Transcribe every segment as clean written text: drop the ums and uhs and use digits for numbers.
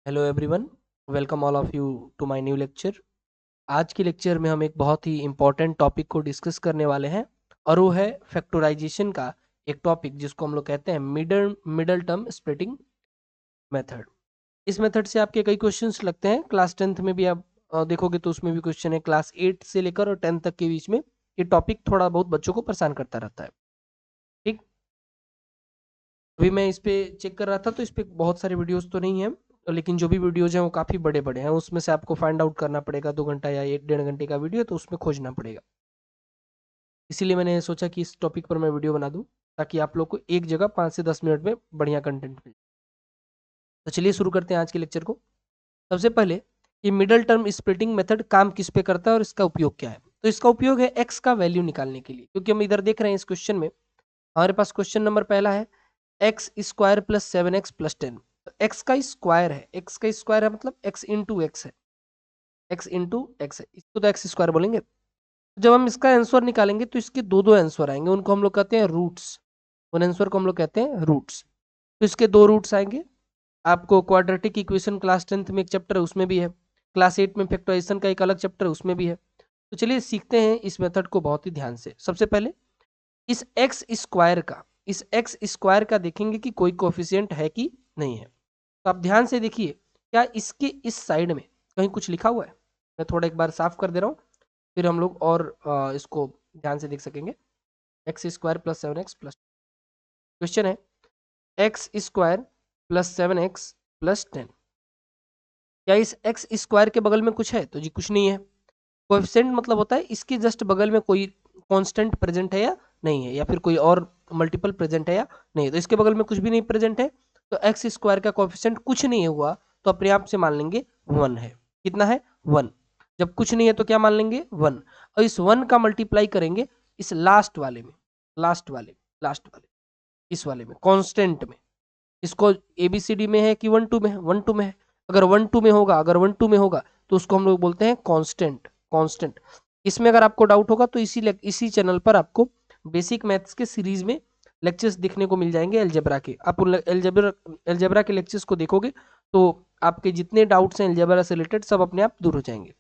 Hello everyone, welcome all of you to my new lecture. आज के lecture में हम एक बहुत ही इम्पोर्टेंट टॉपिक को डिस्कस करने वाले हैं और वो है फैक्टराइजेशन का एक टॉपिक जिसको हम लोग कहते हैं middle middle term splitting method. इस मेथड से आपके कई क्वेश्चंस लगते हैं। क्लास 10th में भी आप देखोगे तो उसमें भी क्वेश्चन है। क्लास 8 से लेकर और 10 तक के बीच में ये टॉपिक थोड़ा बहुत बच्चों को परेशान करता रहता है। ठीक, अभी मैं इस पे चेक कर रहा था तो इस पे बहुत सारे वीडियोस तो नहीं है, लेकिन जो भी वीडियोज हैं वो काफ़ी बड़े बड़े हैं। उसमें से आपको फाइंड आउट करना पड़ेगा, 2 घंटा या 1 डेढ़ घंटे का वीडियो तो उसमें खोजना पड़ेगा। इसीलिए मैंने सोचा कि इस टॉपिक पर मैं वीडियो बना दूं ताकि आप लोग को एक जगह 5 से 10 मिनट में बढ़िया कंटेंट मिले। तो चलिए शुरू करते हैं आज के लेक्चर को। सबसे पहले ये मिडल टर्म स्प्लिटिंग मेथड काम किस पे करता है और इसका उपयोग क्या है। तो इसका उपयोग है एक्स का वैल्यू निकालने के लिए, क्योंकि हम इधर देख रहे हैं इस क्वेश्चन में हमारे पास क्वेश्चन नंबर पहला है x square plus 7x plus 10। X का स्क्वायर है, एक्स का स्क्वायर है मतलब एक्स इंटू एक्स है, एक्स इंटू एक्स है, इसको तो एक्स स्क्वायर बोलेंगे। जब हम इसका आंसर निकालेंगे तो इसके दो दो आंसर आएंगे, उनको हम लोग कहते हैं रूट्स। उन आंसर को हम लोग कहते हैं रूट्स। तो इसके दो रूट्स आएंगे। आपको क्वाड्रेटिक इक्वेशन क्लास 10th में एक चैप्टर है उसमें भी है, क्लास 8 में फैक्टराइजेशन का एक अलग चैप्टर है उसमें भी है। तो चलिए सीखते हैं इस मेथड को बहुत ही ध्यान से। सबसे पहले इस एक्स स्क्वायर का, इस एक्स स्क्वायर का देखेंगे कि कोई कोफिशिएंट है कि नहीं है। तो आप ध्यान से देखिए, क्या इसके इस साइड में कहीं कुछ लिखा हुआ है। मैं थोड़ा एक बार साफ कर दे रहा हूँ, फिर हम लोग और इसको ध्यान से देख सकेंगे। X square plus 7x plus, question है x square plus 7x plus 10। क्या इस एक्स स्क्वायर के बगल में कुछ है? तो जी कुछ नहीं है। कोएफिशिएंट मतलब होता है इसके जस्ट बगल में कोई कांस्टेंट प्रेजेंट है या नहीं है, या फिर कोई और मल्टीपल प्रेजेंट है या नहीं। तो इसके बगल में कुछ भी नहीं प्रेजेंट है, तो एक्स स्क्वायर का कोएफिशिएंट कुछ नहीं हुआ तो अपने आप से मान लेंगे 1 है। कितना है? 1। जब कुछ नहीं है तो क्या मान लेंगे? 1। और इस 1 का मल्टीप्लाई करेंगे इस लास्ट वाले में, लास्ट वाले इस वाले में कांस्टेंट में। इसको एबीसीडी में है कि 1 2 में है? 1 2 में है। अगर 1 2 में होगा, अगर 1 2 में होगा तो उसको हम लोग बोलते हैं कांस्टेंट। कांस्टेंट। इसमें अगर आपको डाउट होगा तो इसी चैनल पर आपको बेसिक मैथ्स के सीरीज में लेक्चर्स देखने को मिल जाएंगे अलजेब्रा के। आप उन अलजेब्रा के लेक्चर्स को देखोगे तो आपके जितने डाउट्स हैं अलजेब्रा से रिलेटेड सब अपने आप दूर हो जाएंगे।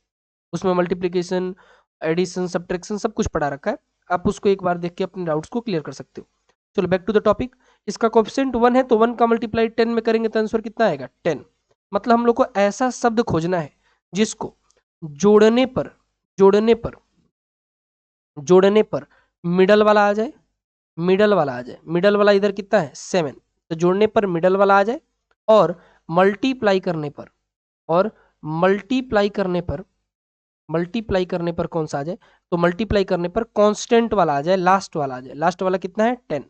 उसमें मल्टीप्लिकेशन, एडिशन, सब्ट्रैक्शन सब कुछ पढ़ा रखा है। आप उसको एक बार देख के अपने डाउट्स को क्लियर कर सकते हो। चलो बैक टू द टॉपिक। इसका कोएफिशिएंट 1 है तो 1 का मल्टीप्लाई 10 में करेंगे तो आंसर कितना आएगा? 10। मतलब हम लोग को ऐसा शब्द खोजना है जिसको जोड़ने पर जोड़ने पर जोड़ने पर मिडल वाला आ जाए, मिडल वाला आ जाए। मिडल वाला इधर कितना है? 7। तो जोड़ने पर मिडल वाला आ जाए और मल्टीप्लाई करने पर, और मल्टीप्लाई करने पर, मल्टीप्लाई करने पर कौन सा आ जाए? तो मल्टीप्लाई करने पर कांस्टेंट वाला आ जाए, लास्ट वाला आ जाए। लास्ट वाला कितना है? 10।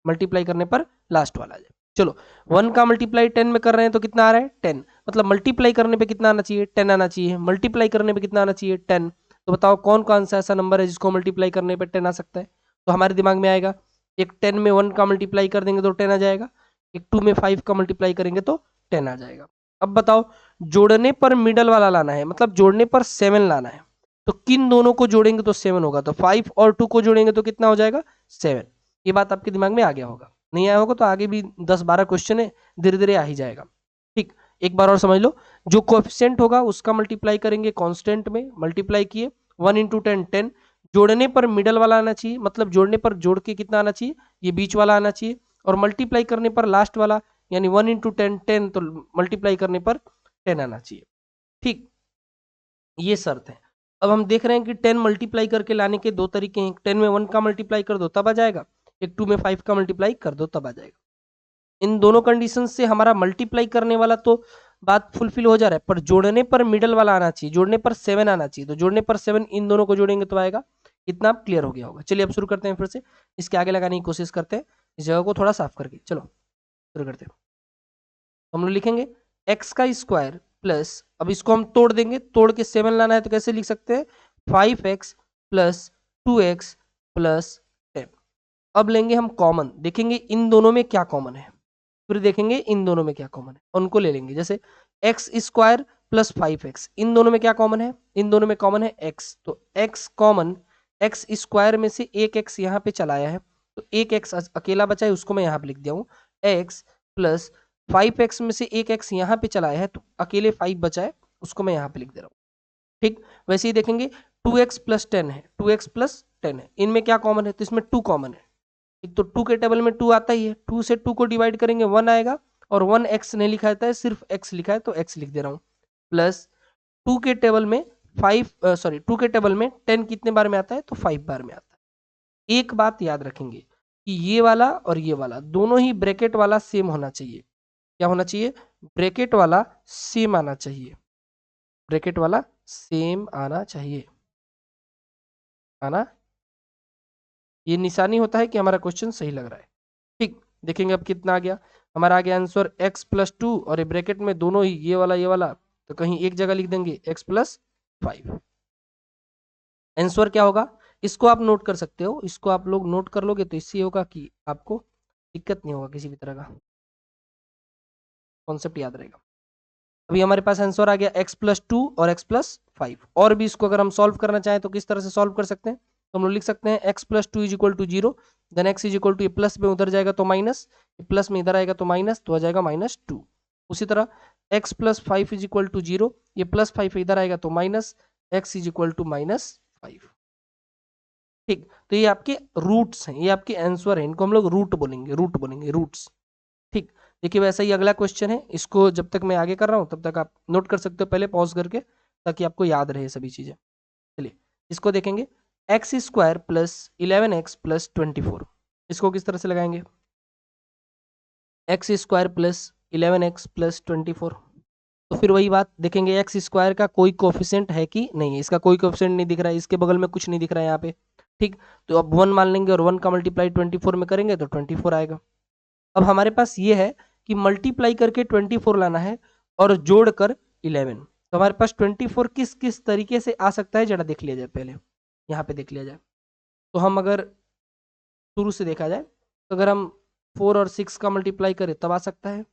मल्टीप्लाई करने पर लास्ट वाला आ जाए। चलो 1 का मल्टीप्लाई 10 में कर रहे हैं तो कितना आ रहा है? 10। मतलब मल्टीप्लाई करने पे कितना आना चाहिए? 10 आना चाहिए। मल्टीप्लाई करने पे कितना आना चाहिए? 10। तो बताओ कौन कौन सा ऐसा नंबर है जिसको मल्टीप्लाई करने पे 10 आ सकता है? तो हमारे दिमाग में आएगा एक 10 में 1 का मल्टीप्लाई कर देंगे तो 10 आ जाएगा, एक 2 में 5 का मल्टीप्लाई करेंगे तो 10 आ जाएगा। अब बताओ जोड़ने पर मिडल वाला लाना है, मतलब जोड़ने पर 7 लाना है। तो किन दोनों को जोड़ेंगे तो 7 होगा? तो 5 और 2 को जोड़ेंगे तो कितना हो जाएगा? 7। ये बात आपके दिमाग में आ गया होगा। नहीं आया होगा तो आगे भी 10 12 क्वेश्चन है, धीरे धीरे आ ही जाएगा। ठीक, एक बार और समझ लो। जो कोएफिशिएंट होगा उसका मल्टीप्लाई करेंगे कांस्टेंट में, मल्टीप्लाई किए 1 इंटू 10 10। जोड़ने पर मिडल वाला आना चाहिए, मतलब जोड़ने पर जोड़ के कितना आना चाहिए? ये बीच वाला आना चाहिए। और मल्टीप्लाई करने पर लास्ट वाला, यानी 1 इंटू 10 10, तो मल्टीप्लाई करने पर 10 आना चाहिए। ठीक, ये शर्त है। अब हम देख रहे हैं कि 10 मल्टीप्लाई करके लाने के दो तरीके हैं। 10 में 1 का मल्टीप्लाई कर दो तब आ जाएगा, एक 2 में 5 का मल्टीप्लाई कर दो तब आ जाएगा। इन दोनों कंडीशन से हमारा मल्टीप्लाई करने वाला तो बात फुलफिल हो जा रहा है, पर जोड़ने पर मिडल वाला आना चाहिए, जोड़ने पर 7 आना चाहिए। तो जोड़ने पर 7 इन दोनों को जोड़ेंगे तो आएगा। इतना आप क्लियर हो गया होगा। चलिए अब शुरू करते हैं, फिर से इसके आगे लगाने की कोशिश करते हैं, इस जगह को थोड़ा साफ करके। चलो शुरू करते हैं। हम लोग लिखेंगे एक्स का स्क्वायर प्लस, अब इसको हम तोड़ देंगे, तोड़ के 7 लाना है तो कैसे लिख सकते हैं? 5x plus 2x plus 10। अब लेंगे हम कॉमन, देखेंगे इन दोनों में क्या कॉमन है, फिर देखेंगे इन दोनों में क्या कॉमन है, उनको ले लेंगे। जैसे एक्स स्क्वायर प्लस 5x, इन दोनों में क्या कॉमन है? इन दोनों में कॉमन है x, तो x कॉमन, एक्स स्क्वायर में से एक x यहाँ पे चलाया है तो एक x अकेला बचा है, उसको मैं यहाँ पे लिख दिया हूँ। x प्लस 5x में से एक x यहाँ पे चला है तो अकेले 5 बचा है, उसको मैं यहाँ पे लिख दे रहा हूँ। ठीक, वैसे ही देखेंगे 2x प्लस 10 है, 2x प्लस 10 है, इनमें क्या कॉमन है, तो इसमें 2 कॉमन है। एक तो 2 के टेबल में 2 आता ही है, 2 से 2 को डिवाइड करेंगे 1 आएगा, और 1 x नहीं लिखा जाता है, सिर्फ x लिखा है तो x लिख दे रहा हूँ। प्लस 2 के टेबल में 2 के टेबल में 10 कितने बार में आता है, तो 5 बार में आता है। एक बात याद रखेंगे कि ये वाला और ये वाला दोनों ही ब्रैकेट वाला सेम होना चाहिए। क्या होना चाहिए, ब्रैकेट वाला सेम आना चाहिए, ब्रैकेट वाला सेम आना चाहिए, आना, ये निशानी होता है कि हमारा क्वेश्चन सही लग रहा है। ठीक, देखेंगे अब कितना आ गया, हमारा आ गया आंसर x प्लस 2, और ये ब्रैकेट में दोनों ही ये वाला तो कहीं एक जगह लिख देंगे x प्लस 5। आंसर क्या होगा, इसको आप नोट कर सकते हो, इसको आप लोग नोट कर लोगे तो इससे होगा कि आपको दिक्कत नहीं होगा किसी भी तरह का, कॉन्सेप्ट याद रहेगा। अभी हमारे पास आंसर आ गया x प्लस 2 और x प्लस 5। और भी इसको अगर हम सॉल्व करना चाहें तो किस तरह से सॉल्व कर सकते हैं, तो हम लोग लिख सकते हैं x plus 2 is equal to 0, then x is equal to, ये प्लस में उधर जाएगा तो माइनस, प्लस में इधर आएगा तो माइनस, तो आ जाएगा -2। उसी तरह x plus 5 is equal to 0, ये प्लस 5 इधर आएगा तो minus, x is equal to -5। ठीक, तो ये आपके रूट्स हैं, ये आपके आंसर है, इनको हम लोग रूट बोलेंगे, रूट्स। ठीक, देखिए वैसा ही अगला क्वेश्चन है, इसको जब तक मैं आगे कर रहा हूँ तब तक आप नोट कर सकते हो, पहले पॉज करके, ताकि आपको याद रहे सभी चीजें। चलिए इसको देखेंगे, x square plus 11x plus 24, इसको किस तरह से लगाएंगे, x square plus 11x plus 24, तो फिर वही बात देखेंगे, एक्स स्क्वायर का कोई कोफिशिएंट है कि नहीं है, इसका कोई कोफिशिएंट नहीं दिख रहा है, इसके बगल में कुछ नहीं दिख रहा है यहाँ पे। ठीक, तो अब 1 मान लेंगे और 1 का मल्टीप्लाई 24 में करेंगे तो 24 आएगा। अब हमारे पास ये है कि मल्टीप्लाई करके 24 लाना है और जोड़कर 11, तो हमारे पास 24 किस किस तरीके से आ सकता है जरा देख लिया जाए, पहले यहाँ पे देख लिया जाए। तो हम अगर शुरू से देखा जाए तो अगर हम 4 और 6 का मल्टीप्लाई करें तब आ सकता है,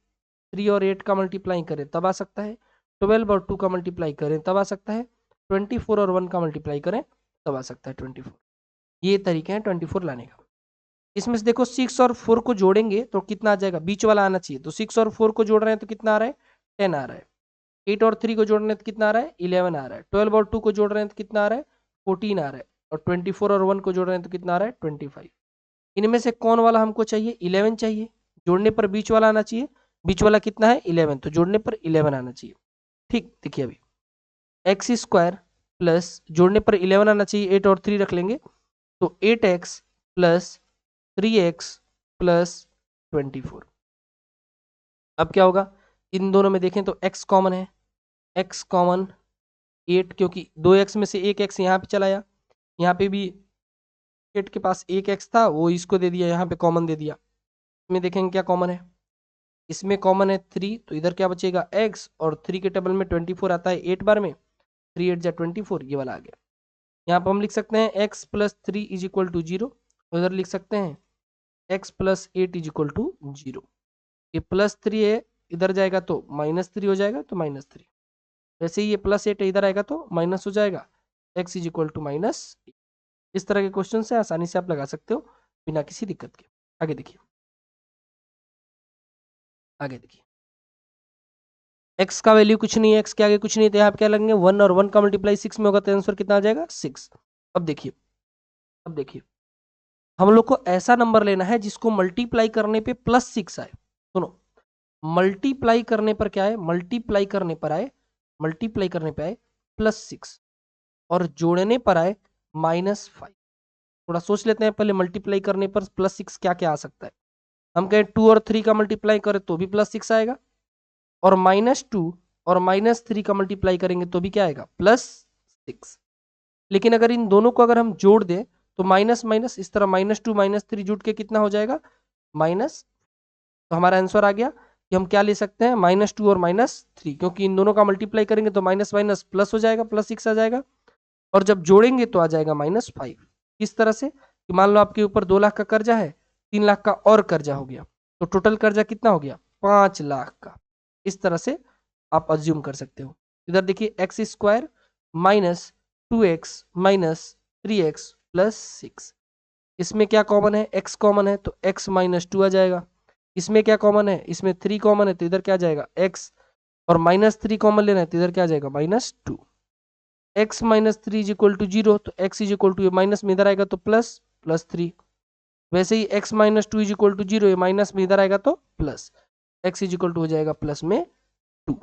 3 और 8 का मल्टीप्लाई करें तब आ सकता है, 12 और 2 का मल्टीप्लाई करें तब आ सकता है, 24 और 1 का मल्टीप्लाई करें तब आ सकता है 24। ये तरीके हैं 24 लाने का। इसमें से देखो 6 और 4 को जोड़ेंगे तो कितना आ जाएगा, बीच वाला आना चाहिए, तो 6 और 4 को जोड़ रहे हैं तो कितना आ रहा है, 10 आ रहा है। 8 और 3 को जोड़ रहे हैं तो कितना आ रहा है, 11 आ रहा है। 12 और 2 को जोड़ रहे हैं तो कितना आ रहा है, 14 आ रहा है। और 24 और 1 को जोड़ रहे हैं तो कितना आ रहा है, 25। इनमें से कौन वाला हमको चाहिए, 11 चाहिए, जोड़ने पर बीच वाला आना चाहिए, बीच वाला कितना है 11, तो जोड़ने पर 11 आना चाहिए। ठीक, देखिए अभी एक्स स्क्वायर प्लस जोड़ने पर 11 आना चाहिए, 8 और 3 रख लेंगे तो 8x प्लस 3x प्लस 24। अब क्या होगा, इन दोनों में देखें तो x कॉमन है, x कॉमन 8, क्योंकि 2x में से एक x यहाँ पे चला आया, यहाँ पे भी 8 के पास एक x था, वो इसको दे दिया, यहाँ पे कॉमन दे दिया। इसमें देखेंगे क्या कॉमन है, इसमें कॉमन है 3, तो इधर क्या बचेगा x, और 3 के टेबल में 24 आता है 8 बार में, 3 8 जा 24, ये वाला आ गया। यहाँ पर हम लिख सकते हैं x plus 3 is equal to 0, उधर लिख सकते हैं x plus 8 is equal to 0। ये प्लस 3 है, इधर जाएगा तो -3 हो जाएगा, तो -3। वैसे ही ये प्लस 8 इधर आएगा तो माइनस हो जाएगा, x इज इक्वल टू -8। इस तरह के क्वेश्चन से आसानी से आप लगा सकते हो बिना किसी दिक्कत के। आगे देखिए, आगे देखिए, x का वैल्यू कुछ नहीं है, x के आगे कुछ नहीं है, तो यहाँ पे क्या लगेंगे 1, और 1 का मल्टीप्लाई 6 में होगा तो आंसर कितना आ जाएगा 6। अब देखिए, अब देखिए, हम लोग को ऐसा नंबर लेना है जिसको मल्टीप्लाई करने पे +6 आए। सुनो, मल्टीप्लाई करने पर क्या है, मल्टीप्लाई करने पर आए, मल्टीप्लाई करने पे आए +6, और जोड़ने पर आए -5। थोड़ा सोच लेते हैं पहले, मल्टीप्लाई करने पर +6 क्या क्या आ सकता है। हम कहें 2 और 3 का मल्टीप्लाई करें तो भी +6 आएगा, और -2 और -3 का मल्टीप्लाई करेंगे तो भी क्या आएगा, +6। लेकिन अगर इन दोनों को अगर हम जोड़ दें तो माइनस माइनस इस तरह -2 -3 जुट के कितना हो जाएगा, माइनस। तो हमारा आंसर आ गया कि हम क्या ले सकते हैं, -2 और -3, क्योंकि इन दोनों का मल्टीप्लाई करेंगे तो माइनस माइनस प्लस हो जाएगा, +6 आ जाएगा, और जब जोड़ेंगे तो आ जाएगा -5। किस तरह से, कि मान लो आपके ऊपर 2 लाख का कर्जा है, 3 लाख का और कर्जा हो गया, तो टोटल कर्जा कितना हो गया, 5 लाख का। इस तरह से आप अज्यूम कर सकते हो। इधर देखिए x square minus 2x minus 3x plus 6, इसमें क्या कॉमन है, x कॉमन है तो x -2 आ जाएगा, इसमें क्या कॉमन है, इसमें 3 कॉमन है तो इधर क्या जाएगा x, और -3 कॉमन लेना है तो इधर क्या जाएगा -2। x -3 इज इक्वल टू 0, तो x इज इक्वल टू, ये माइनस में इधर आएगा तो प्लस, +3। वैसे ही x -2 इज इक्वल टू 0, ये माइनस में इधर आएगा तो plus, x is equal to हो जाएगा प्लस में 2।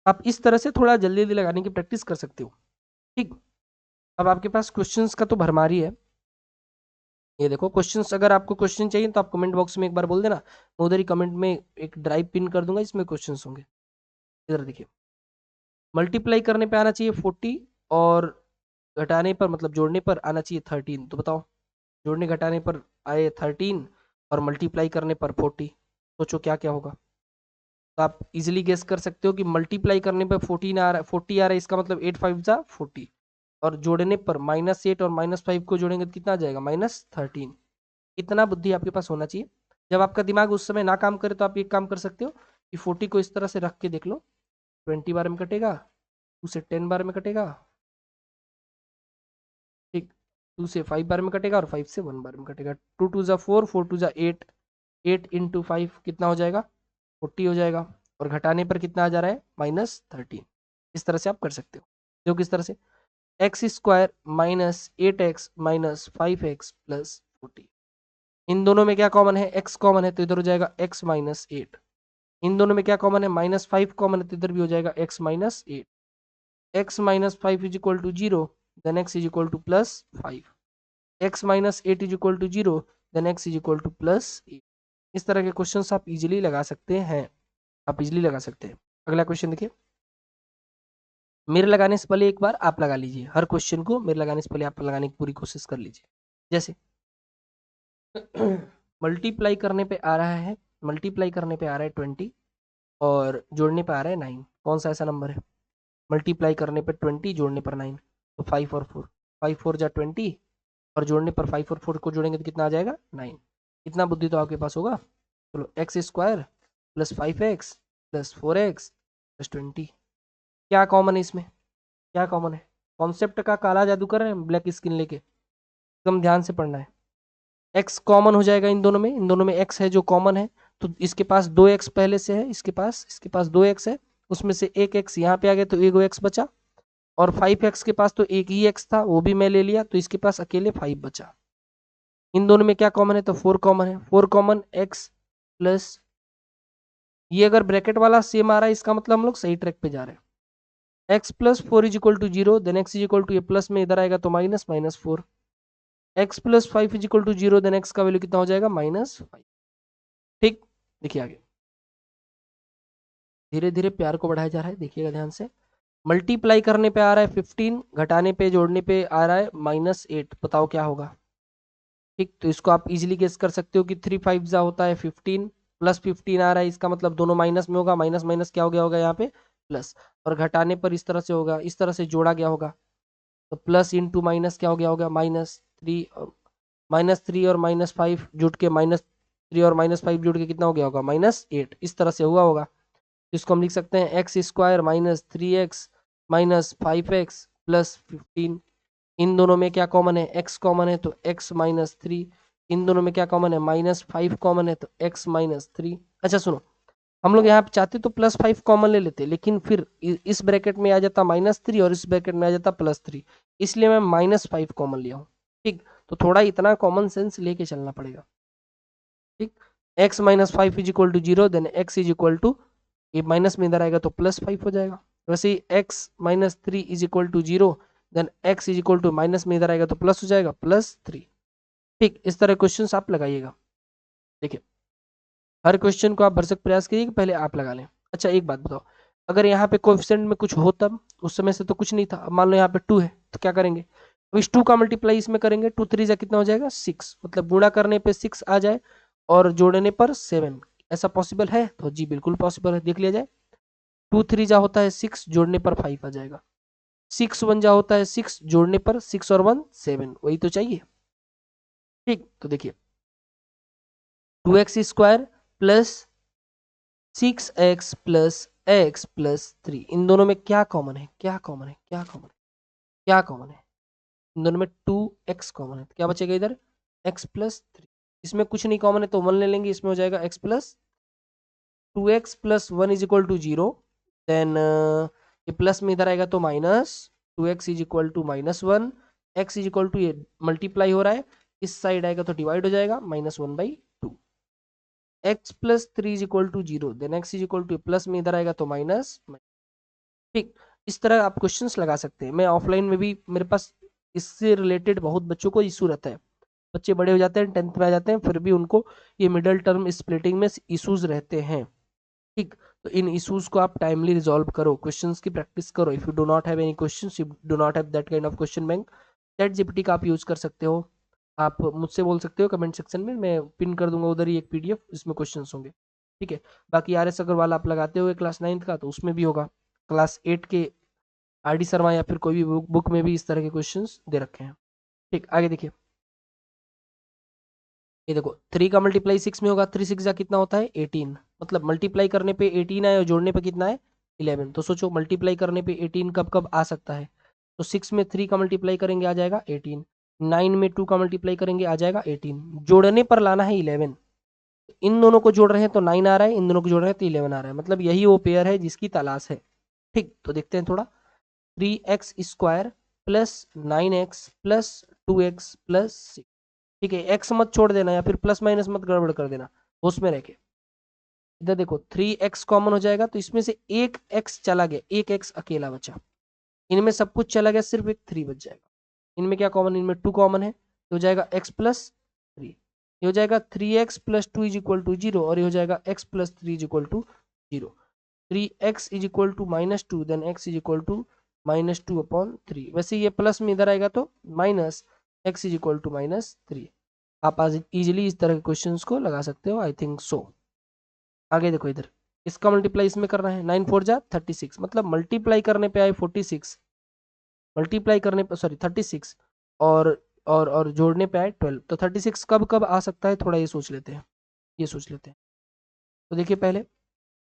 आप इस तरह से थोड़ा जल्दी जल्दी लगाने की प्रैक्टिस कर सकते हो। ठीक, अब आपके पास क्वेश्चंस का तो भरमारी है। ये देखो क्वेश्चंस, अगर आपको क्वेश्चन चाहिए तो आप कमेंट बॉक्स में एक बार बोल देना, मैं उधर ही कमेंट में एक ड्राइव पिन कर दूंगा, इसमें क्वेश्चंस होंगे। इधर देखिए, मल्टीप्लाई करने पे आना चाहिए 40, और घटाने पर मतलब जोड़ने पर आना चाहिए 13। तो बताओ, जोड़ने घटाने पर आए 13 और मल्टीप्लाई करने पर 40, सोचो क्या क्या होगा। तो आप इजिली गेस कर सकते हो कि मल्टीप्लाई करने पर 14 आ रहा है, 40 आ रहा है, इसका मतलब 8 5 जा 40, और जोड़ने पर -8 और -5 को जोड़ेंगे तो कितना आ जाएगा, -13। इतना बुद्धि आपके पास होना चाहिए। जब आपका दिमाग उस समय ना काम करे तो आप एक काम कर सकते हो कि 40 को इस तरह से रख के देख लो, 20 बार में कटेगा, 2 से 10 बार में कटेगा, ठीक, 2 से 5 बार में कटेगा, और 5 से 1 बार में कटेगा। 2 2 जा 4, 4 2 जा 8, 8 इंटू 5 कितना हो जाएगा, 40 हो जाएगा, और घटाने पर कितना आ जा रहा है, -13। इस तरह से आप कर सकते हो। जो किस तरह से, x² -8x -5x + 40, इन दोनों में क्या कॉमन है, x कॉमन है तो इधर हो जाएगा x -8। इन दोनों में क्या कॉमन है, -5 कॉमन है तो इधर भी हो जाएगा x -8। x -5 is equal to 0, then x is equal to +5। x -8 is equal to 0, then x is equal to +8। इस तरह के क्वेश्चंस आप इजीली लगा सकते हैं, आप इजीली लगा सकते हैं। अगला क्वेश्चन देखिए, मेरे लगाने से पहले एक बार आप लगा लीजिए, हर क्वेश्चन को मेरे लगाने से पहले आप लगाने की पूरी कोशिश कर लीजिए। जैसे मल्टीप्लाई करने पे आ रहा है, मल्टीप्लाई करने पे आ रहा है 20, और जोड़ने पे आ रहा है 9। कौन सा ऐसा नंबर है, मल्टीप्लाई करने पे 20, जोड़ने पर 9, तो 5 और 4, 5 4 जा 20, और जोड़ने पर 5 और 4 को जोड़ेंगे तो कितना आ जाएगा, 9। इतना बुद्धि तो आपके पास होगा। चलो, x² + 5x + 4x + 20, क्या कॉमन है इसमें, क्या कॉमन है, कॉन्सेप्ट का काला जादू कर रहे हैं ब्लैक स्किन लेके, एकदम ध्यान से पढ़ना है। x कॉमन हो जाएगा इन दोनों में, इन दोनों में x है जो कॉमन है, तो इसके पास 2x पहले से है, इसके पास 2x है, उसमें से एक x यहाँ पे आ गया तो एक x बचा, और 5x के पास तो एक ही x था, वो भी मैं ले लिया, तो इसके पास अकेले 5 बचा। इन दोनों में क्या कॉमन है, तो 4 कॉमन है, 4 कॉमन x प्लस, ये अगर ब्रैकेट वाला सेम आ रहा है इसका मतलब हम लोग सही ट्रैक पे जा रहे हैं। x + 4 is equal to 0, then x is equal to, ये प्लस में इधर आएगा तो minus -4, x + 5 is equal to 0, then x का वैल्यू कितना हो जाएगा, -5। ठीक, देखिए आगे, धीरे धीरे प्यार को बढ़ाया जा रहा है, देखिएगा ध्यान से। मल्टीप्लाई करने पे आ रहा है 15, घटाने पे जोड़ने पे आ रहा है -8, बताओ क्या होगा। ठीक, तो इसको आप इजीली गेस कर सकते हो कि 3 5 जा होता है 15, +15 आ रहा है, इसका मतलब दोनों माइनस में होगा, माइनस माइनस क्या हो गया होगा यहाँ पे, प्लस, और घटाने पर इस तरह से होगा, इस तरह से जोड़ा गया होगा, तो प्लस इंटू माइनस क्या हो गया होगा, -3, और -3 और -5 जुट के, -3 और -5 जुट के कितना हो गया होगा, -8, इस तरह से हुआ होगा। इसको हम लिख सकते हैं x² -3x -5x + 15। इन दोनों में क्या कॉमन है, x कॉमन है तो x -3, इन दोनों में क्या कॉमन है, -5 कॉमन है तो x -3। अच्छा सुनो, हम लोग यहाँ पे चाहते तो +5 कॉमन ले लेते, लेकिन फिर इस ब्रैकेट में आ जाता -3 और इस ब्रैकेट में आ जाता +3, इसलिए मैं -5 कॉमन लिया हूँ। ठीक, तो थोड़ा इतना कॉमन सेंस लेके चलना पड़ेगा। ठीक, x -5 is equal to 0, then x is equal to, ये माइनस में इधर आएगा तो +5 हो जाएगा। वैसे ही x -3 is equal to 0, then x is equal to, minus में इधर आएगा तो प्लस हो जाएगा, +3। ठीक, इस तरह क्वेश्चन आप लगाइएगा। देखिए, हर क्वेश्चन को आप भरसक प्रयास करिए कि पहले आप लगा लें। अच्छा एक बात बताओ, अगर यहाँ पे कोएफिशिएंट में कुछ हो, तब उस समय से तो कुछ नहीं था, अब मान लो यहाँ पे 2 है तो क्या करेंगे, अब इस 2 का मल्टीप्लाई इसमें करेंगे, 2 3 जा कितना हो जाएगा, 6, मतलब गुणा करने पे 6 आ जाए और जोड़ने पर 7, ऐसा पॉसिबल है, तो जी बिल्कुल पॉसिबल है, देख लिया जाए। 2 3 जा होता है 6, जोड़ने पर 5 आ जाएगा। 6 1 जा होता है 6, जोड़ने पर 6 और 1 7, वही तो चाहिए। ठीक, तो देखिए 2x² plus 6x plus x plus 3, इन दोनों में क्या कॉमन है, क्या कॉमन है, क्या कॉमन है, क्या कॉमन है, इन दोनों में 2x कॉमन है, तो क्या बचेगा इधर, x प्लस 3। इसमें कुछ नहीं कॉमन है तो 1 ले लेंगे, इसमें हो जाएगा x plus 2x plus 1 is equal to 0, then ये प्लस में इधर आएगा तो minus 2x is equal to -1, x is equal to ये मल्टीप्लाई हो रहा है, इस साइड आएगा तो डिवाइड हो जाएगा -1/2, x plus 3 is equal to 0, then x is equal to plus में इधर आएगा तो माइनस। ठीक, इस तरह आप क्वेश्चंस लगा सकते हैं। मैं ऑफलाइन में भी, मेरे पास इससे रिलेटेड बहुत बच्चों को इशू रहता है, बच्चे बड़े हो जाते हैं, 10th में आ जाते हैं, फिर भी उनको ये मिडल टर्म स्प्लिटिंग में इश्यूज रहते हैं। ठीक, तो इन इश्यूज को आप टाइमली रिजॉल्व करो, क्वेश्चंस की प्रैक्टिस करो। If you do not have any questions, you do not have that kind of question bank, chat GPT का आप यूज कर सकते हो। आप मुझसे बोल सकते हो कमेंट सेक्शन में, मैं पिन कर दूंगा उधर ही एक पीडीएफ, जिसमें क्वेश्चंस होंगे। ठीक है, बाकी RS अग्रवाल आप लगाते हो क्लास 9th का, तो उसमें भी होगा। क्लास 8 के RD शर्मा या फिर कोई भी बुक में भी इस तरह के क्वेश्चंस दे रखे हैं। ठीक, आगे देखिए, ये देखो 3 का मल्टीप्लाई 6 में होगा, 3 6 का कितना होता है 18, मतलब मल्टीप्लाई करने पे 18 आए और जोड़ने पे कितना है 11। तो सोचो मल्टीप्लाई करने पे 18 कब कब आ सकता है, तो 6 में 3 का मल्टीप्लाई करेंगे आ जाएगा 18, 9 में 2 का मल्टीप्लाई करेंगे आ जाएगा 18, जोड़ने पर लाना है 11। इन दोनों को जोड़ रहे हैं तो 9 आ रहा है, इन दोनों को जोड़ रहे हैं तो 11 आ रहा है, मतलब यही वो पेयर है जिसकी तलाश है। ठीक, तो देखते हैं थोड़ा, 3x square plus 9x plus 2x plus 6। ठीक है, x मत छोड़ देना या फिर प्लस माइनस मत गड़बड़ कर देना, उसमें रह के। इधर देखो 3x कॉमन हो जाएगा, तो इसमें से एक x चला गया, एक x अकेला बचा, इनमें सब कुछ चला गया, सिर्फ एक 3 बच जाएगा। इनमें क्या कॉमन, इनमें 2 कॉमन है, तो हो जाएगा x प्लस 3, ये हो जाएगा 3x plus 2 is equal to 0, और ये हो जाएगा x plus 3 is equal to 0। 3x is equal to -2, then x is equal to -2/3। वैसे ये प्लस में इधर आएगा तो minus x is equal to -3। आप आज इजीली इस तरह के क्वेश्चंस को लगा सकते हो, आई थिंक सो। आगे देखो, इधर इसका मल्टीप्लाई इसमें करना है, 9 4 जा 36, मतलब मल्टीप्लाई करने पे आए 46, मल्टीप्लाई करने पे सॉरी 36, और और जोड़ने पे आए 12, तो 36 कब कब आ सकता है, थोड़ा ये सोच लेते हैं, ये सोच लेते हैं। तो देखिए पहले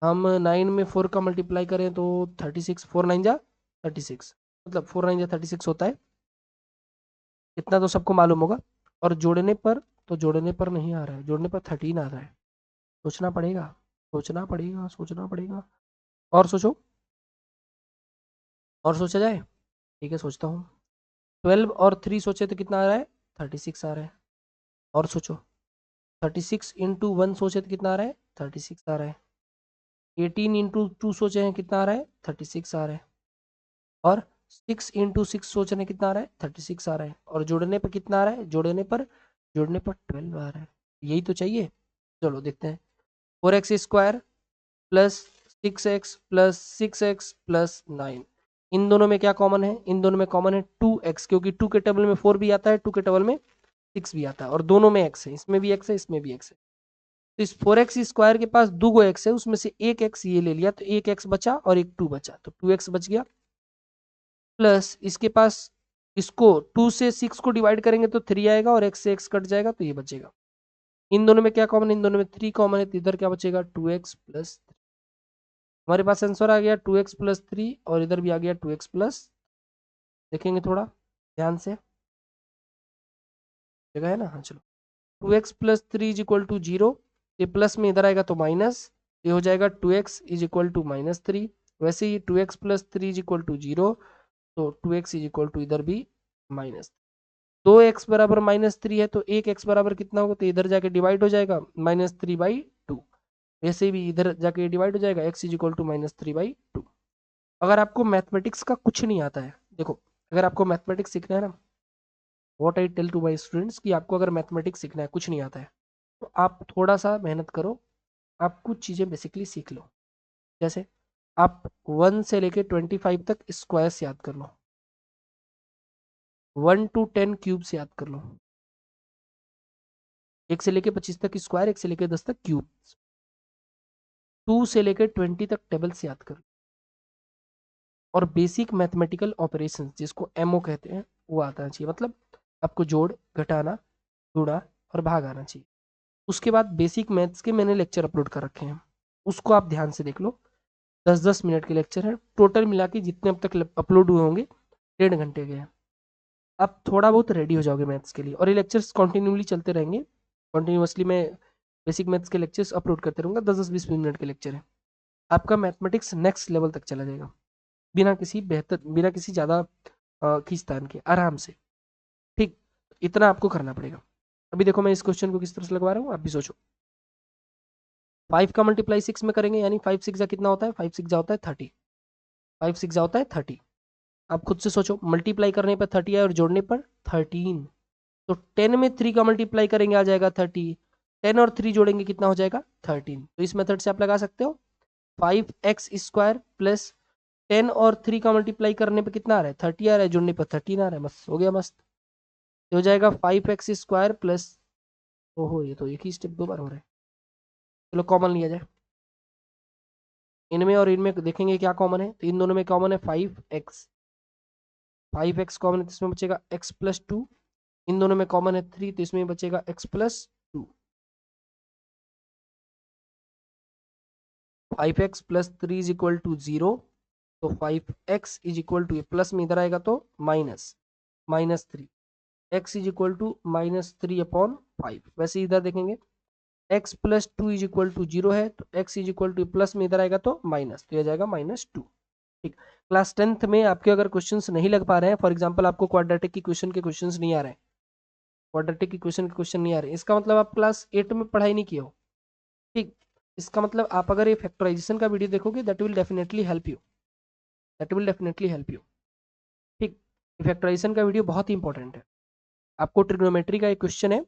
हम 9 में 4 का मल्टीप्लाई करें तो 36, 4 9 जा 36, मतलब 4 9 जा 36 होता है, इतना तो सबको मालूम होगा। और जोड़ने पर, तो जोड़ने पर नहीं आ रहा है, जोड़ने पर 13 आ रहा है, सोचना पड़ेगा, सोचना पड़ेगा, सोचना पड़ेगा, और सोचो, और सोचा जाए। ठीक है, सोचता हूँ। 12 और 3 सोचे तो कितना आ रहा है 36 आ रहा है, और सोचो 36 इंटू 1 सोचे तो कितना आ रहा है 36 आ रहा है, 18 इंटू 2 सोचे हैं कितना आ रहा है 36 आ रहा है, और 6 इंटू 6 सोच रहे हैं कितना आ रहा है 36 आ रहा है, और जोड़ने पर कितना आ रहा है, जोड़ने पर 12 आ रहा है, यही तो चाहिए। चलो देखते हैं, 4x square plus 6x plus 6x plus 9, इन दोनों में क्या कॉमन है, इन दोनों में कॉमन है 2x, क्योंकि 2 के टेबल में 4 भी आता है, 2 के टेबल में 6 भी आता है, और दोनों में x है, इसमें भी x है, इसमें भी x है। तो इस 4x स्क्वायर के पास 2 x है, उसमें से एक x ये ले लिया, तो एक x बचा और एक 2 बचा, तो 2x बच गया, प्लस इसके पास, इसको 2 से 6 को डिवाइड करेंगे तो 3 आएगा, और x से x कट जाएगा तो ये बचेगा। इन दोनों में क्या कॉमन है, इन दोनों में 3 कॉमन है, तो इधर क्या बचेगा 2x प्लस, हमारे पास आंसर आ गया 2x प्लस 3, और इधर भी आ गया 2x प्लस, देखेंगे थोड़ा ध्यान से, जगह है ना, हाँ चलो, 2x plus 3 is equal to 0, ये प्लस में इधर आएगा तो माइनस, ये हो जाएगा 2x इज इक्वल टू -3, वैसे ही 2x plus 3 is equal to 0, तो 2x इज इक्वल टू इधर भी माइनस, 2x बराबर -3 है, तो एक x बराबर कितना होगा, तो इधर जाके डिवाइड हो जाएगा -3/2, वैसे भी इधर जाके डिवाइड हो जाएगा, x इज इक्वल टू -3/2। अगर आपको मैथमेटिक्स का कुछ नहीं आता है, देखो अगर आपको मैथमेटिक्स सीखना है ना, what I tell to my students, कि आपको अगर मैथमेटिक्स सीखना है, कुछ नहीं आता है, तो आप थोड़ा सा मेहनत करो, आप कुछ चीज़ें बेसिकली सीख लो। जैसे आप 1 से लेके 25 तक स्क्वायर्स याद कर लो, 1 to 10 क्यूब्स याद कर लो, 1 से लेके 25 तक स्क्वायर, 1 से लेके 10 तक क्यूब, 2 से लेके 20 तक टेबल्स याद कर लो, और बेसिक मैथमेटिकल ऑपरेशंस जिसको एमओ कहते हैं वो आता चाहिए, मतलब आपको जोड़, घटाना, गुणा और भाग आना चाहिए। उसके बाद बेसिक मैथ्स के मैंने लेक्चर अपलोड कर रखे हैं, उसको आप ध्यान से देख लो, 10-10 मिनट के लेक्चर है, टोटल मिला के जितने अब तक अपलोड हुए होंगे 1.5 घंटे के हैं। आप थोड़ा बहुत रेडी हो जाओगे मैथ्स के लिए, और ये लेक्चर्स कंटिन्यूली चलते रहेंगे, कंटिन्यूसली मैं बेसिक मैथ्स के लेक्चर्स अपलोड करते रहूँगा, 10-10 20 मिनट के लेक्चर है। आपका मैथमेटिक्स नेक्स्ट लेवल तक चला जाएगा बिना किसी ज़्यादा खींचतान के, आराम से। ठीक, इतना आपको करना पड़ेगा। अभी देखो मैं इस क्वेश्चन को किस तरह से लगवा रहा हूँ, आप भी सोचो। 5 का मल्टीप्लाई 6 में करेंगे, यानी 5 6 जा कितना होता है, 5 6 जा होता है 30, 5 6 जा होता है 30। आप खुद से सोचो, मल्टीप्लाई करने पर 30 आए और जोड़ने पर 13, तो 10 में 3 का मल्टीप्लाई करेंगे आ जाएगा 30, 10 और 3 जोड़ेंगे कितना हो जाएगा 13। तो इस मेथड से आप लगा सकते हो 5x² प्लस 10 और 3 का मल्टीप्लाई करने पे कितना आ रहा है 30 आ रहा है, जोड़ने पर 13 आ रहा है, बस हो गया मस्त। तो हो जाएगा 5x² प्लस, ओहो ये तो एक ही स्टेप 2 बार हो रहा है, चलो कॉमन लिया जाए। इनमें और इनमें देखेंगे क्या कॉमन है, तो इन दोनों में कॉमन है 5x, 5x कॉमन है तो इसमें बचेगा x प्लस 2, इन दोनों में कॉमन है 3 तो इसमें बचेगा x plus 2। 5x plus 3 is equal to 0, तो 5x इज इक्वल टू, ये प्लस में इधर आएगा तो -3, x इज इक्वल टू -3/5। वैसे इधर देखेंगे x plus 2 is equal to 0 है, तो x is equal to plus में इधर आएगा तो माइनस, तो यह जाएगा -2। ठीक, क्लास 10th में आपके अगर क्वेश्चंस नहीं लग पा रहे हैं, फॉर एग्जांपल आपको क्वाड्रेटिक की क्वेश्चन के क्वेश्चंस नहीं आ रहे हैं, क्वाड्रेटिक की क्वेश्चन के क्वेश्चन नहीं आ रहे, इसका मतलब आप क्लास 8 में पढ़ाई नहीं किए हो। ठीक, इसका मतलब आप अगर ये फैक्टराइजेशन का वीडियो देखोगे, that will definitely help you, that will definitely help you. ठीक, फैक्टराइजेशन का वीडियो बहुत ही इंपॉर्टेंट है। आपको ट्रिग्नोमेट्री का एक क्वेश्चन है,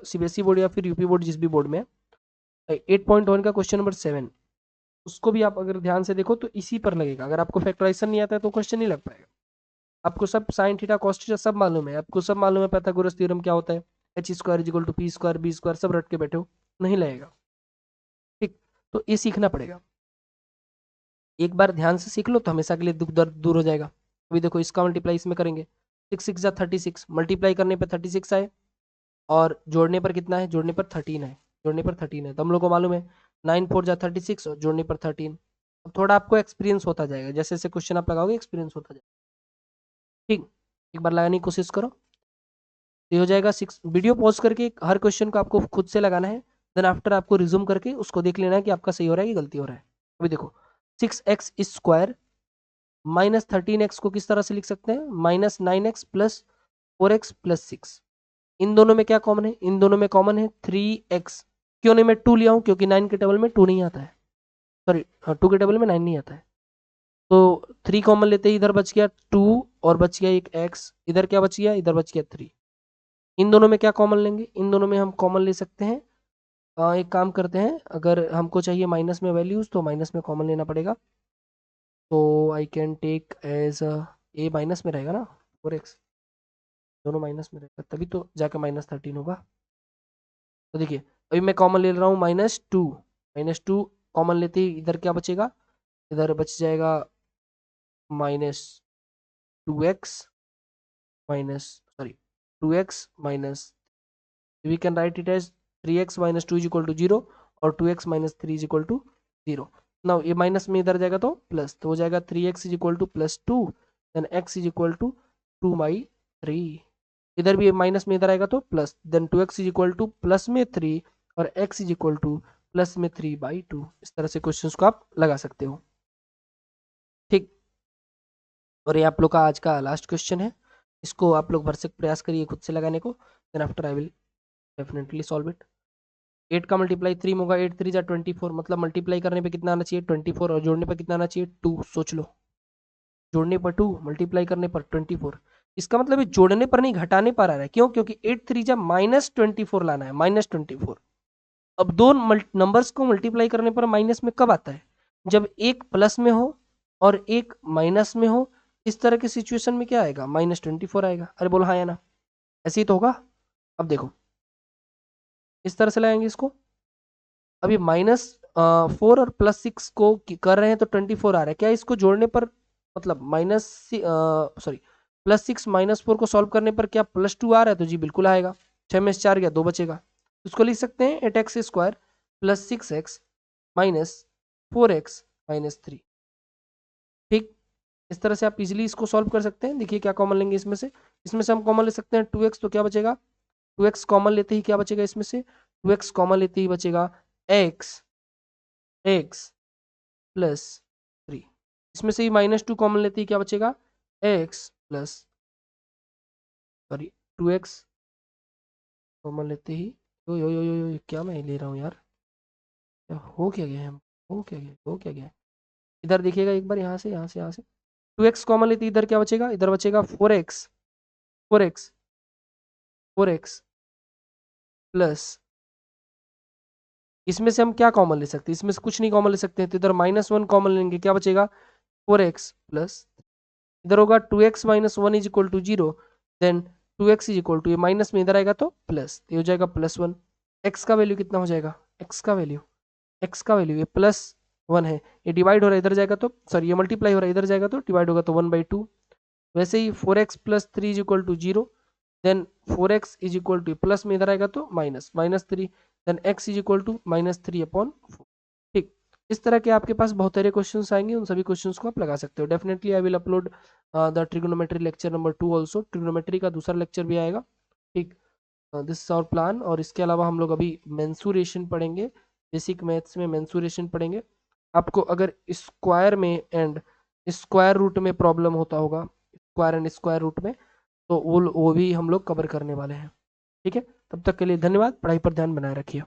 सीबीएसई बोर्ड या फिर यूपी बोर्ड, जिस भी बोर्ड में 8.1 का क्वेश्चन नंबर 7, उसको भी आप अगर ध्यान से देखो तो इसी पर लगेगा। अगर आपको फैक्टराइजेशन नहीं आता है तो क्वेश्चन नहीं लग पाएगा। आपको सब साइन थीटा कॉस थीटा सब मालूम है, आपको सब मालूम है पाइथागोरस थ्योरम क्या होता है, h² = p² b² सब रट के बैठे हो, नहीं लगेगा। ठीक, तो ये सीखना पड़ेगा, एक बार ध्यान से सीख लो तो हमेशा के लिए दुख दर्द दूर हो जाएगा। अभी देखो इसका मल्टीप्लाई इसमें करेंगे, 6 6 जा 36, मल्टीप्लाई करने पर 36 आए और जोड़ने पर कितना है, जोड़ने पर 13 है, जोड़ने पर 13 है, तो हम लोग को मालूम है 9 4 जा 36 और जोड़ने पर 13। अब थोड़ा आपको एक्सपीरियंस होता जाएगा, जैसे जैसे क्वेश्चन आप लगाओगे एक्सपीरियंस होता जाएगा। ठीक, एक बार लगाने की कोशिश करो, तो हो जाएगा 6। वीडियो पॉज करके हर क्वेश्चन को आपको खुद से लगाना है, देन आफ्टर आपको रिज्यूम करके उसको देख लेना है कि आपका सही हो रहा है कि गलती हो रहा है। अभी देखो 6x² -13x को किस तरह से लिख सकते हैं, -9x प्लस 4x प्लस 6। इन दोनों में क्या कॉमन है, इन दोनों में कॉमन है 3x। क्यों नहीं मैं 2 लिया हूं, क्योंकि 9 के टेबल में 2 नहीं आता है, सॉरी 2 के टेबल में 9 नहीं आता है, तो 3 कॉमन लेते ही इधर बच गया 2 और बच गया एक x, इधर क्या बच गया, इधर बच गया 3। इन दोनों में क्या कॉमन लेंगे, इन दोनों में हम कॉमन ले सकते हैं, एक काम करते हैं, अगर हमको चाहिए माइनस में वैल्यूज तो माइनस में कॉमन लेना पड़ेगा, तो I can take as a minus में रहेगा ना, 4x दोनों माइनस में रहेगा, तभी तो जाकर -13 होगा। तो देखिए अभी मैं कॉमन ले रहा हूँ -2 कॉमन लेते ही इधर क्या बचेगा, इधर बच जाएगा -2x minus, sorry 2x minus, we can write it as 3x - 2 = 0 और 2x - 3 = 0। नाउ ये माइनस में इधर जाएगा तो प्लस, तो हो जाएगा 3x = +2, देन x = 2/3। इधर भी माइनस में इधर आएगा तो प्लस, देन 2x = +3 और x = +3/2। इस तरह से क्वेश्चंस को आप लगा सकते हो। ठीक, और ये आप लोग का आज का लास्ट क्वेश्चन है, इसको आप लोग भरसक प्रयास करिए खुद से लगाने को, then after I will definitely solve it. 8 का मल्टीप्लाई 3 होगा, 8 3 जा 24, मतलब मल्टीप्लाई करने पे कितना आना चाहिए 24 और जोड़ने पर कितना आना चाहिए 2। सोच लो, जोड़ने पर 2 मल्टीप्लाई करने पर 24, इसका मतलब ये जोड़ने पर नहीं घटाने पर आ रहा है, क्यों, क्योंकि 8 3 जा -24 लाना है, -24। अब दो नंबर्स को मल्टीप्लाई करने पर माइनस में कब आता है, जब एक प्लस में हो और एक माइनस में हो, इस तरह की सिचुएशन में क्या आएगा -24 आएगा। अरे बोलो हाँ या ना, ऐसे ही तो होगा। अब देखो इस तरह से लगाएंगे इसको, अभी -4 और +6 को कर रहे हैं तो 24 आ रहा है, क्या इसको जोड़ने पर, मतलब सॉरी +6 -4 को सॉल्व करने पर क्या +2 आ रहा है, तो जी बिल्कुल आएगा। 6 में से 4 गया 2 बचेगा, उसको लिख सकते हैं 8x² + 6x - 4x - 3। ठीक, इस तरह से आप इजीली इसको सॉल्व कर सकते हैं। देखिए क्या कॉमन लेंगे इसमें से हम कॉमन ले सकते हैं 2x, तो क्या बचेगा 2x कॉमन लेते ही क्या बचेगा इसमें से 2x कॉमन लेते ही बचेगा x प्लस 3। इसमें से ही -2 कॉमन लेते ही क्या बचेगा, x plus, sorry 2x common लेते ही, यो क्या मैं ले रहा हूँ यार, क्या हो क्या गया है, हो क्या गया है? इधर देखिएगा एक बार, यहाँ से 2x कॉमन लेते इधर क्या बचेगा, इधर बचेगा 4x 4x 4x प्लस, इसमें से हम क्या कॉमन ले सकते हैं, इसमें से कुछ नहीं कॉमन ले सकते हैं, तो इधर -1 कॉमन लेंगे, क्या बचेगा 4x प्लस, इधर होगा 2x minus 1 is equal to 0, then 2x is equal to, ये माइनस में इधर आएगा तो प्लस, ये हो जाएगा +1। x का वैल्यू कितना हो जाएगा, x का वैल्यू ये +1 है, ये डिवाइड हो रहा है इधर जाएगा तो, सॉरी ये मल्टीप्लाई हो रहा है इधर जाएगा तो डिवाइड होगा तो 1/2। वैसे ही 4x plus 3 is equal to 0, then 4x is equal to, plus में इधर आएगा तो -3, then x is equal to -3/4। ठीक, इस तरह के आपके पास बहुत सारे क्वेश्चंस आएंगे, उन सभी क्वेश्चंस को आप लगा सकते हो। Definitely I will upload the trigonometry lecture number 2 also, trigonometry का दूसरा लेक्चर भी आएगा। ठीक, दिस इज आवर प्लान। और इसके अलावा हम लोग अभी मेंसुरेशन पढ़ेंगे, बेसिक मैथ्स में मेंसुरेशन पढ़ेंगे। आपको अगर स्क्वायर में एंड स्क्वायर रूट में प्रॉब्लम होता होगा, स्क्वायर एंड स्क्वायर रूट में, तो वो भी हम लोग कवर करने वाले हैं। ठीक है, तब तक के लिए धन्यवाद, पढ़ाई पर ध्यान बनाए रखिए।